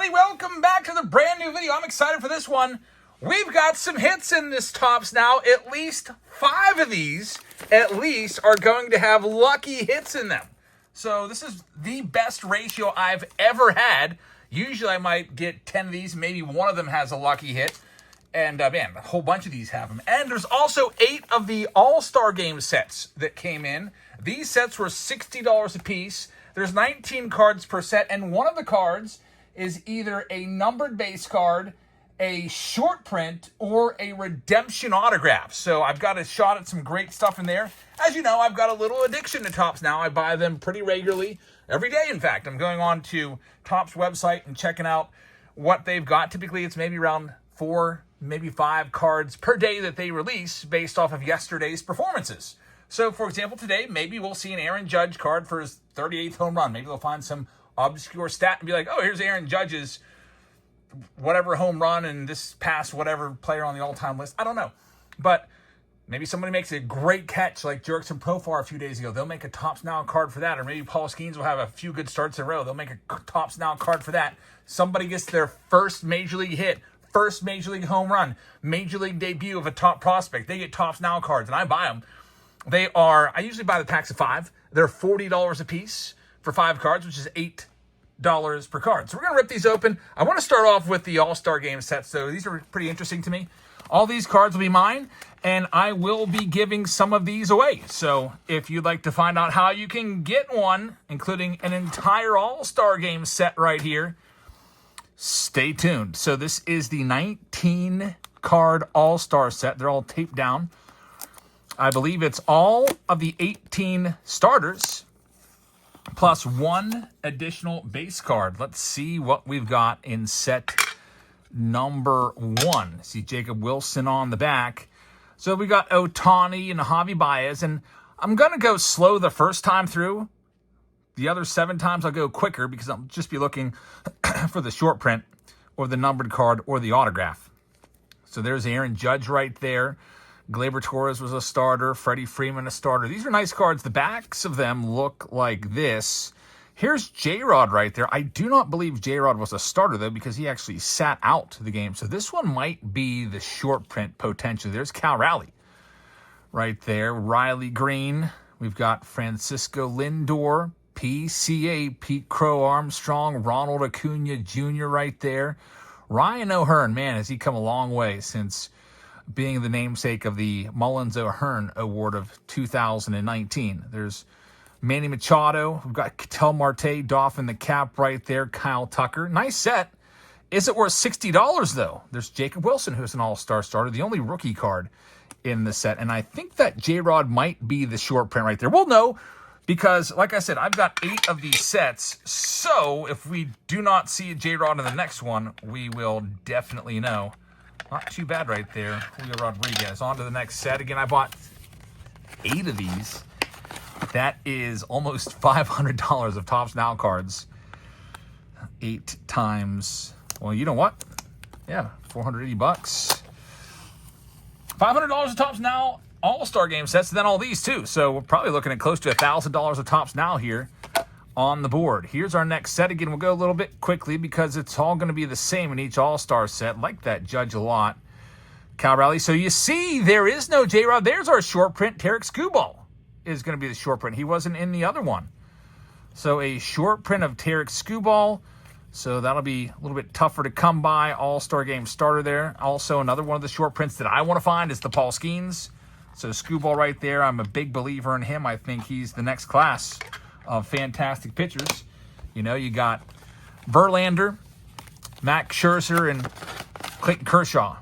everybody, welcome back to the brand new video. I'm excited for this one. We've got some hits in this Topps now. At least 5 of these, at least, are going to have lucky hits in them. So this is the best ratio I've ever had. Usually I might get 10 of these, maybe one of them has a lucky hit. And man, a whole bunch of these have them. And there's also 8 of the All-Star Game sets that came in. These sets were $60 a piece. There's 19 cards per set, and one of the cards is either a numbered base card, a short print, or a redemption autograph. So I've got a shot at some great stuff in there. As you know, I've got a little addiction to Topps now. I buy them pretty regularly, every day in fact. I'm going on to Topps website and checking out what they've got. Typically it's maybe around 4, maybe 5 cards per day that they release based off of yesterday's performances. So, for example, today, maybe we'll see an Aaron Judge card for his 38th home run. Maybe they'll find some obscure stat and be like, oh, here's Aaron Judge's whatever home run and this past whatever player on the all-time list. I don't know. But maybe somebody makes a great catch like Jurickson Profar a few days ago. They'll make a Topps Now card for that. Or maybe Paul Skeens will have a few good starts in a row. They'll make a Topps Now card for that. Somebody gets their first Major League hit, first Major League home run, Major League debut of a top prospect. They get Topps Now cards, and I buy them. They are, I usually buy the packs of 5. They're $40 a piece for 5 cards, which is $8 per card. So we're going to rip these open. I want to start off with the All-Star Game set. So these are pretty interesting to me. All these cards will be mine, and I will be giving some of these away. So if you'd like to find out how you can get one, including an entire All-Star Game set right here, stay tuned. So this is the 19-card All-Star set. They're all taped down. I believe it's all of the 18 starters plus 1 additional base card. Let's see what we've got in set number 1. See Jacob Wilson on the back. So we got Ohtani and Javi Baez, and I'm going to go slow the first time through. The other 7 times I'll go quicker because I'll just be looking for the short print or the numbered card or the autograph. So there's Aaron Judge right there. Gleyber Torres was a starter. Freddie Freeman a starter. These are nice cards. The backs of them look like this. Here's J-Rod right there. I do not believe J-Rod was a starter, though, because he actually sat out the game. So this one might be the short print potentially. There's Cal Raleigh right there. Riley Green. We've got Francisco Lindor. PCA, Pete Crow Armstrong. Ronald Acuna Jr. right there. Ryan O'Hearn, man, has he come a long way since being the namesake of the Mullins O'Hearn Award of 2019. There's Manny Machado. We've got Ketel Marte, doffing the cap right there. Kyle Tucker. Nice set. Is it worth $60, though? There's Jacob Wilson, who's an all-star starter, the only rookie card in the set. And I think that J-Rod might be the short print right there. We'll know because, like I said, I've got 8 of these sets. So if we do not see a J-Rod in the next one, we will definitely know. Not too bad right there. Julio Rodriguez. On to the next set. Again, I bought 8 of these. That is almost $500 of Topps Now cards. 8 times. Well, you know what? Yeah, $480. $500 of Topps Now All-Star Game sets, and then all these too. So we're probably looking at close to $1,000 of Topps Now here on the board. Here's our next set. Again, we'll go a little bit quickly because it's all going to be the same in each All-Star set. Like that Judge a lot. Cal Raleigh. So you see, there is no J-Rod. There's our short print. Tarek Skubal is going to be the short print. He wasn't in the other one. So a short print of Tarek Skubal. So that'll be a little bit tougher to come by. All-Star Game starter there. Also, another one of the short prints that I want to find is the Paul Skeens. So Skubal right there. I'm a big believer in him. I think he's the next class of fantastic pitchers. You know, you got Verlander, Max Scherzer, and Clayton Kershaw.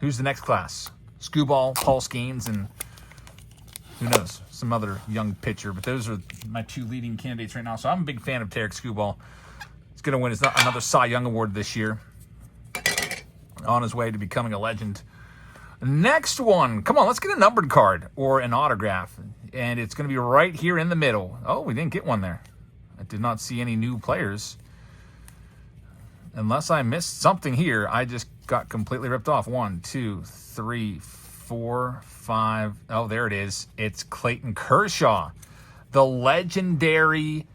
Who's the next class? Skubal, Paul Skeens, and who knows, some other young pitcher. But those are my 2 leading candidates right now. So I'm a big fan of Tarek Skubal. He's going to win another Cy Young Award this year. On his way to becoming a legend. Next one. Come on, let's get a numbered card or an autograph. And it's going to be right here in the middle. Oh, we didn't get one there. I did not see any new players. Unless I missed something here, I just got completely ripped off. 1, 2, 3, 4, 5. Oh, there it is. It's Clayton Kershaw. The legendary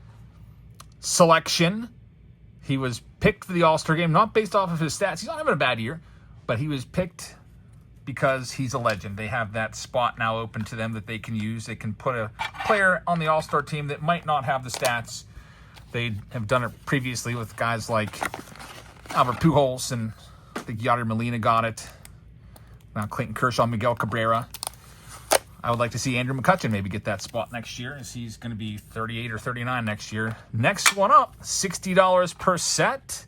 selection. He was picked for the All-Star game, not based off of his stats. He's not having a bad year, but he was picked because he's a legend. They have that spot now open to them that they can use. They can put a player on the All-Star team that might not have the stats. They have done it previously with guys like Albert Pujols, and I think Yadier Molina got it. Now Clayton Kershaw, Miguel Cabrera. I would like to see Andrew McCutchen maybe get that spot next year, as he's going to be 38 or 39 next year. Next one up, $60 per set.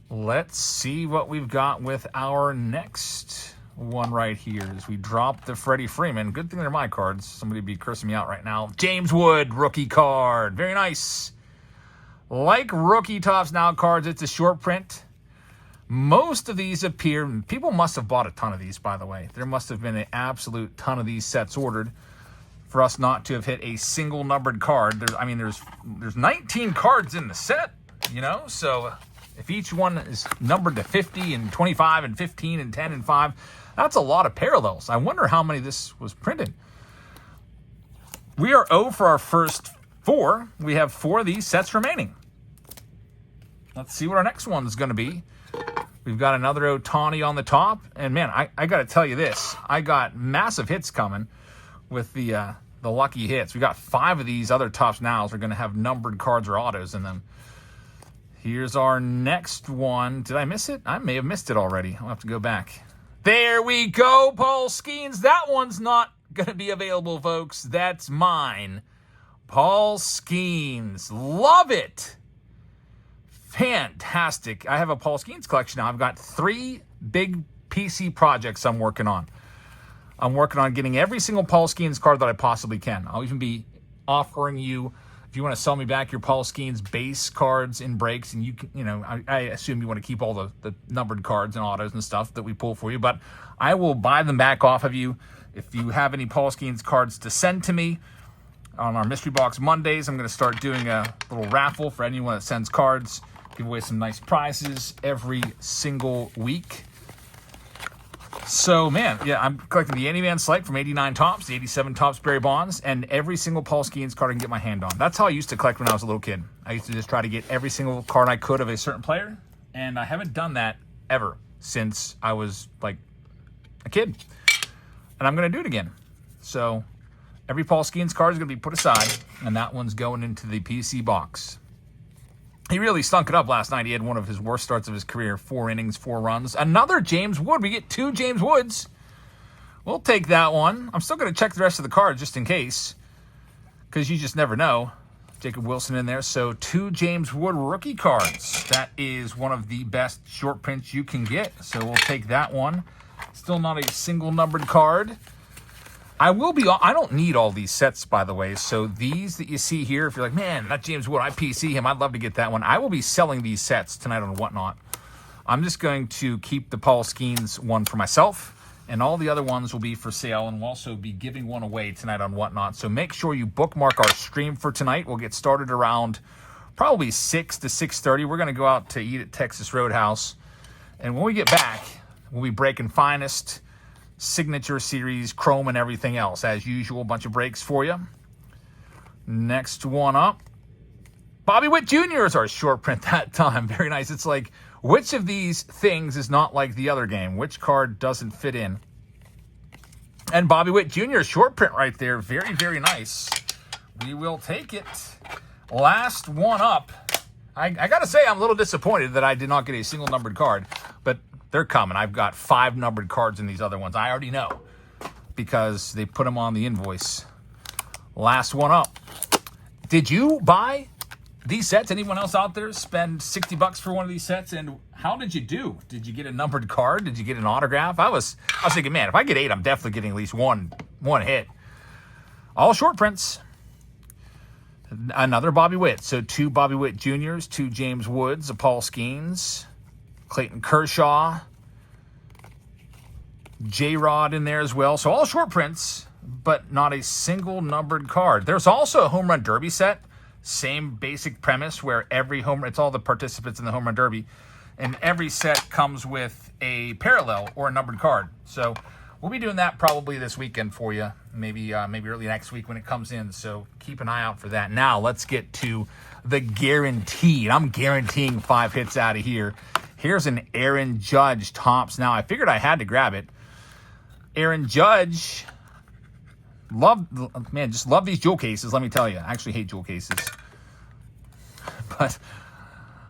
Let's see what we've got with our next one right here as we drop the Freddie Freeman. Good thing they're my cards. Somebody would be cursing me out right now. James Wood, rookie card. Very nice. Like Rookie Topps Now cards, it's a short print. Most of these appear, people must have bought a ton of these, by the way. There must have been an absolute ton of these sets ordered for us not to have hit a single numbered card. There's 19 cards in the set, you know, so if each one is numbered to 50 and 25 and 15 and 10 and 5, that's a lot of parallels. I wonder how many this was printed. We are 0 for our first 4. We have 4 of these sets remaining. Let's see what our next one is going to be. We've got another Ohtani on the top. And, man, I got to tell you this. I got massive hits coming with the lucky hits. We got 5 of these other Topps Nows are going to have numbered cards or autos in them. Here's our next one. Did I miss it? I may have missed it already. I'll have to go back. There we go, Paul Skeens. That one's not going to be available, folks. That's mine. Paul Skeens. Love it. Fantastic. I have a Paul Skeens collection now. I've got 3 big PC projects I'm working on. I'm working on getting every single Paul Skeens card that I possibly can. I'll even be offering you, if you want to sell me back your Paul Skeens base cards in breaks, and I assume you want to keep all the numbered cards and autos and stuff that we pull for you, but I will buy them back off of you. If you have any Paul Skeens cards to send to me on our Mystery Box Mondays, I'm going to start doing a little raffle for anyone that sends cards. Give away some nice prizes every single week. So, man, yeah, I'm collecting the Andy Van Slyke from 89 Topps, the 87 Topps Barry Bonds, and every single Paul Skeens card I can get my hand on. That's how I used to collect when I was a little kid. I used to just try to get every single card I could of a certain player, and I haven't done that ever since I was, like, a kid. And I'm going to do it again. So, every Paul Skeens card is going to be put aside, and that one's going into the PC box. He really stunk it up last night. He had one of his worst starts of his career. 4 innings, 4 runs. Another James Wood. We get 2 James Woods. We'll take that one. I'm still going to check the rest of the cards just in case, because you just never know. Jacob Wilson in there. So 2 James Wood rookie cards. That is one of the best short prints you can get. So we'll take that one. Still not a single numbered card. I don't need all these sets, by the way. So these that you see here, if you're like, man, that James Wood, I PC him, I'd love to get that one. I will be selling these sets tonight on Whatnot. I'm just going to keep the Paul Skeens one for myself, and all the other ones will be for sale, and we'll also be giving one away tonight on Whatnot. So make sure you bookmark our stream for tonight. We'll get started around probably 6 to 6:30. We're going to go out to eat at Texas Roadhouse. And when we get back, we'll be breaking Finest, Signature Series, Chrome, and everything else. As usual, a bunch of breaks for you. Next one up. Bobby Witt Jr. is our short print that time. Very nice. It's like, which of these things is not like the other game? Which card doesn't fit in? And Bobby Witt Jr. short print right there. Very, very nice. We will take it. Last one up. I got to say, I'm a little disappointed that I did not get a single numbered card, but they're coming. I've got 5 numbered cards in these other ones. I already know because they put them on the invoice. Last one up. Did you buy these sets? Anyone else out there spend $60 for one of these sets? And how did you do? Did you get a numbered card? Did you get an autograph? I was thinking, man, if I get 8, I'm definitely getting at least one hit. All short prints. Another Bobby Witt. So 2 Bobby Witt Juniors, 2 James Woods, a Paul Skeens, Clayton Kershaw, J-Rod in there as well. So all short prints, but not a single numbered card. There's also a home run derby set. Same basic premise where it's all the participants in the home run derby, and every set comes with a parallel or a numbered card. So we'll be doing that probably this weekend for you, maybe early next week when it comes in. So keep an eye out for that. Now let's get to the guaranteed. I'm guaranteeing 5 hits out of here. Here's an Aaron Judge Topps. Now, I figured I had to grab it. Aaron Judge, just love these jewel cases, let me tell you. I actually hate jewel cases. But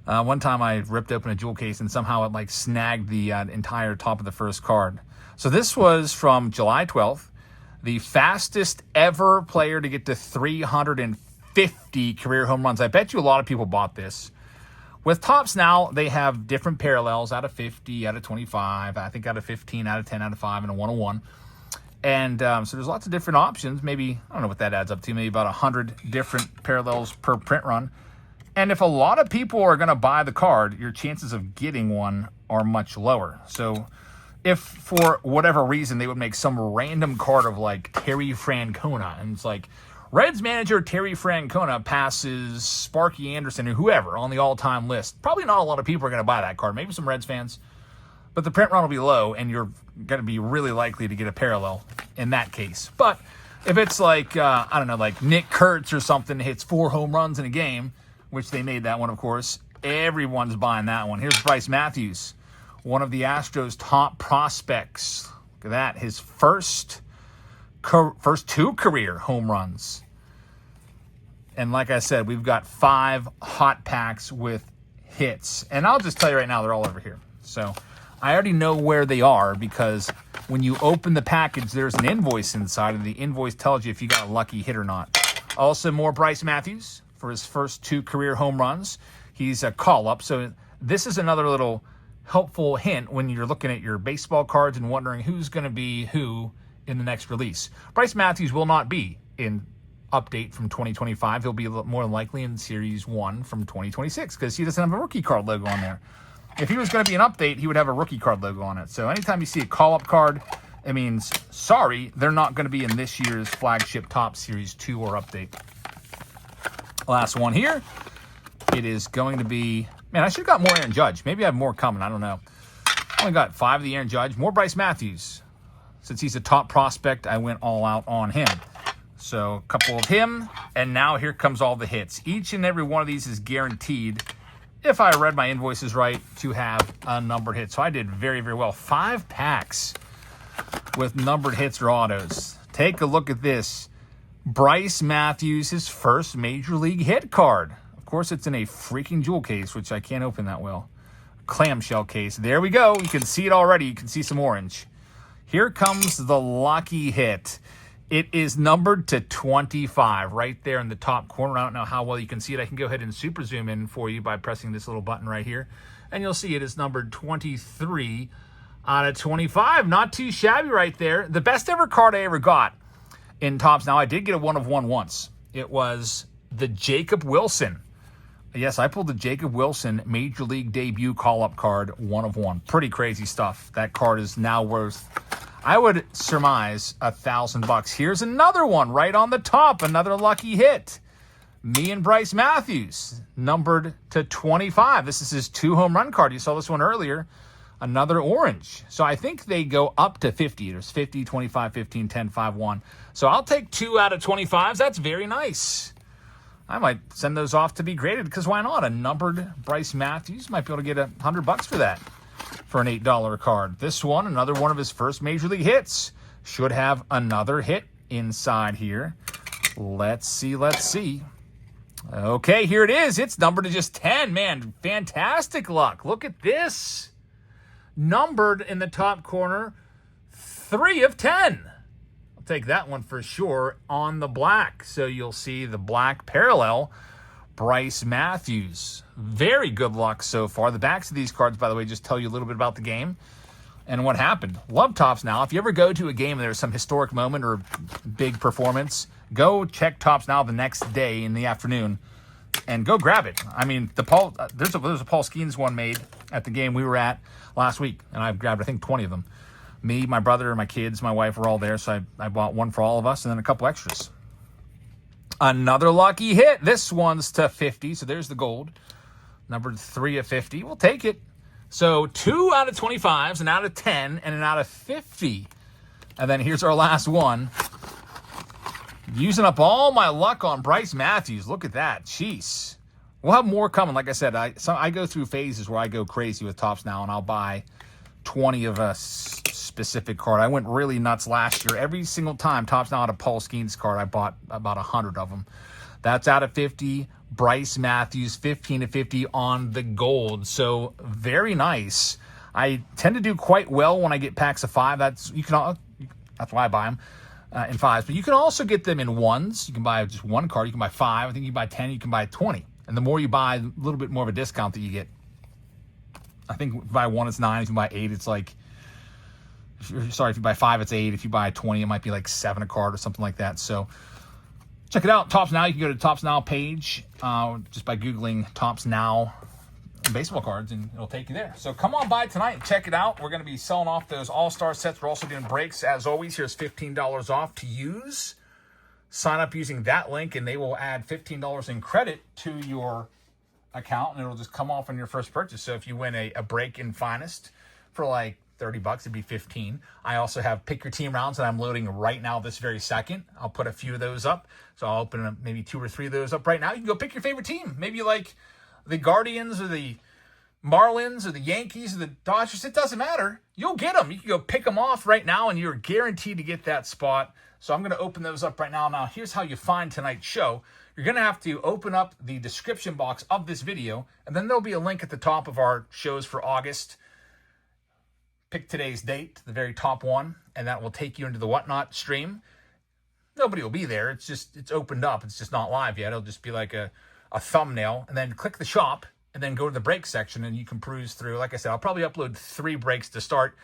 one time I ripped open a jewel case and somehow it like snagged the entire top of the first card. So this was from July 12th. The fastest ever player to get to 350 career home runs. I bet you a lot of people bought this. With Topps now, they have different parallels out of 50, out of 25, I think out of 15, out of 10, out of 5, and a 101. And so there's lots of different options. Maybe, I don't know what that adds up to, maybe about 100 different parallels per print run. And if a lot of people are going to buy the card, your chances of getting one are much lower. So if for whatever reason they would make some random card of like Terry Francona, and it's like, Reds manager Terry Francona passes Sparky Anderson or whoever on the all-time list. Probably not a lot of people are going to buy that card. Maybe some Reds fans. But the print run will be low, and you're going to be really likely to get a parallel in that case. But if it's like, I don't know, like Nick Kurtz or something hits 4 home runs in a game, which they made that one, of course, everyone's buying that one. Here's Bryce Matthews, one of the Astros' top prospects. Look at that. His first 2 career home runs. And like I said, we've got 5 hot packs with hits. And I'll just tell you right now, they're all over here. So I already know where they are because when you open the package, there's an invoice inside, and the invoice tells you if you got a lucky hit or not. Also, more Bryce Matthews for his first 2 career home runs. He's a call-up. So this is another little helpful hint when you're looking at your baseball cards and wondering who's going to be who in the next release. Bryce Matthews will not be in update from 2025. He'll be more than likely in Series 1 from 2026 because he doesn't have a rookie card logo on there. If he was going to be an update, he would have a rookie card logo on it. So anytime you see a call-up card, it means, sorry, they're not going to be in this year's flagship Topps Series 2 or update. Last one here. It is going to be... Man, I should have got more Aaron Judge. Maybe I have more coming. I don't know. I only got 5 of the Aaron Judge. More Bryce Matthews. Since he's a top prospect, I went all out on him. So a couple of him, and now here comes all the hits. Each and every one of these is guaranteed, if I read my invoices right, to have a numbered hit. So I did very, very well. 5 packs with numbered hits or autos. Take a look at this. Bryce Matthews, his first Major League hit card. Of course, it's in a freaking jewel case, which I can't open that well. Clamshell case. There we go. You can see it already. You can see some orange. Here comes the lucky hit. It is numbered to 25 right there in the top corner. I don't know how well you can see it. I can go ahead and super zoom in for you by pressing this little button right here. And you'll see it is numbered 23 out of 25. Not too shabby right there. The best ever card I ever got in Topps. Now, I did get a 1 of 1 once. It was the Jacob Wilson. Yes, I pulled the Jacob Wilson Major League debut call-up card 1 of 1. Pretty crazy stuff. That card is now worth... I would surmise $1,000. Here's another one right on the top. Another lucky hit. Me and Bryce Matthews, numbered to 25. This is his 2 home run card. You saw this one earlier. Another orange. So I think they go up to 50. There's 50, 25, 15, 10, 5, 1. So I'll take 2 out of 25s. That's very nice. I might send those off to be graded because why not? A numbered Bryce Matthews. Might be able to get $100 for that. For an $8 card. This one, another one of his first Major League hits. Should have another hit inside here. Let's see, let's see. Okay, here it is. It's numbered to just 10. Man, fantastic luck. Look at this. Numbered in the top corner, 3 of 10. I'll take that one for sure on the black. So you'll see the black parallel. Bryce Matthews. Very good luck so far. The backs of these cards, by the way, just tell you a little bit about the game and what happened. Love Topps now. If you ever go to a game and there's some historic moment or big performance, go check Topps now the next day in the afternoon and go grab it. I mean, there's a Paul Skeens one made at the game we were at last week, and I grabbed, I think, 20 of them. Me, my brother, my kids, my wife were all there, so I bought one for all of us and then a couple extras. Another lucky hit. This one's to 50, so there's the gold. Numbered 3 of 50. We'll take it. So 2 out of 25s, an out of 10, and an out of 50. And then here's our last one. Using up all my luck on Bryce Matthews. Look at that. Jeez. We'll have more coming. Like I said, I go through phases where I go crazy with Topps now, and I'll buy 20 of a specific card. I went really nuts last year. Every single time Topps now had a Paul Skeens card, I bought about 100 of them. That's out of 50. Bryce Matthews, 15 to 50 on the gold. So very nice. I tend to do quite well when I get packs of 5. That's why I buy them in 5s. But you can also get them in 1s. You can buy just 1 card. You can buy 5. I think you can buy 10. You can buy 20. And the more you buy, a little bit more of a discount that you get. I think if you buy 1, it's 9. If you buy 8, it's like... If you buy 5, it's 8. If you buy 20, it might be like 7 a card or something like that. So check it out. Topps Now. You can go to the Topps Now page just by Googling Topps Now baseball cards, and it'll take you there. So come on by tonight and check it out. We're going to be selling off those All-Star sets. We're also doing breaks. As always, here's $15 off to use. Sign up using that link, and they will add $15 in credit to your account, and it'll just come off on your first purchase. So if you win a break in Finest for like $30, it'd be $15. I also have pick your team rounds that I'm loading right now this very second. I'll put a few of those up. So I'll open maybe 2 or 3 of those up right now. You can go pick your favorite team. Maybe you like the Guardians or the Marlins or the Yankees or the Dodgers. It doesn't matter. You'll get them. You can go pick them off right now, and you're guaranteed to get that spot. So I'm going to open those up right now. Now, here's how you find tonight's show. You're going to have to open up the description box of this video, and then there'll be a link at the top of our shows for August. Pick today's date, the very top one, and that will take you into the Whatnot stream. Nobody will be there. It's opened up. It's just not live yet. It'll just be like a thumbnail, and then click the shop, and then go to the break section, and you can peruse through. Like I said, I'll probably upload 3 breaks to start,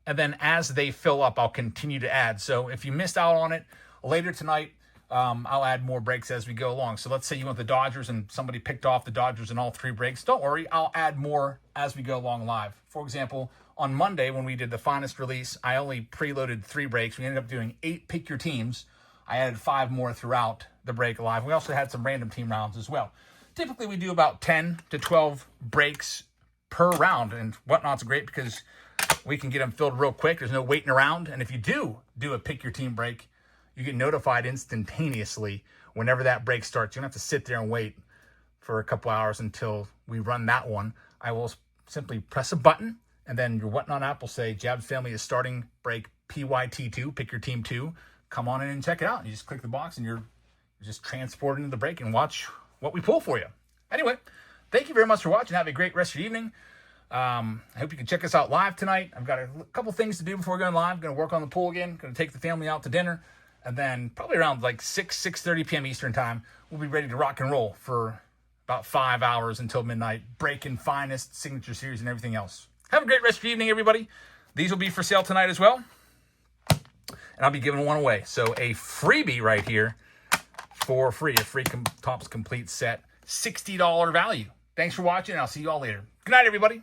and then as they fill up, I'll continue to add. So if you missed out on it, later tonight, I'll add more breaks as we go along. So let's say you want the Dodgers and somebody picked off the Dodgers in all 3 breaks. Don't worry, I'll add more as we go along live. For example, on Monday when we did the Finest release, I only preloaded 3 breaks. We ended up doing 8 pick your teams. I added 5 more throughout the break live. We also had some random team rounds as well. Typically, we do about 10 to 12 breaks per round, and Whatnot's great because we can get them filled real quick. There's no waiting around, and if you do a pick your team break, you get notified instantaneously whenever that break starts. You don't have to sit there and wait for a couple hours until we run that one. I will simply press a button, and then your Whatnot app will say, Jab's Family is starting break PYT2, pick your team 2. Come on in and check it out. You just click the box, and you're just transported into the break and watch what we pull for you. Anyway, thank you very much for watching. Have a great rest of your evening. I hope you can check us out live tonight. I've got a couple things to do before going live. I'm going to work on the pool again. Going to take the family out to dinner. And then probably around like 6:30 p.m. Eastern time, we'll be ready to rock and roll for about 5 hours until midnight. Breaking Finest, Signature Series, and everything else. Have a great rest of your evening, everybody. These will be for sale tonight as well. And I'll be giving one away. So a freebie right here for free. A free Topps Complete set. $60 value. Thanks for watching, and I'll see you all later. Good night, everybody.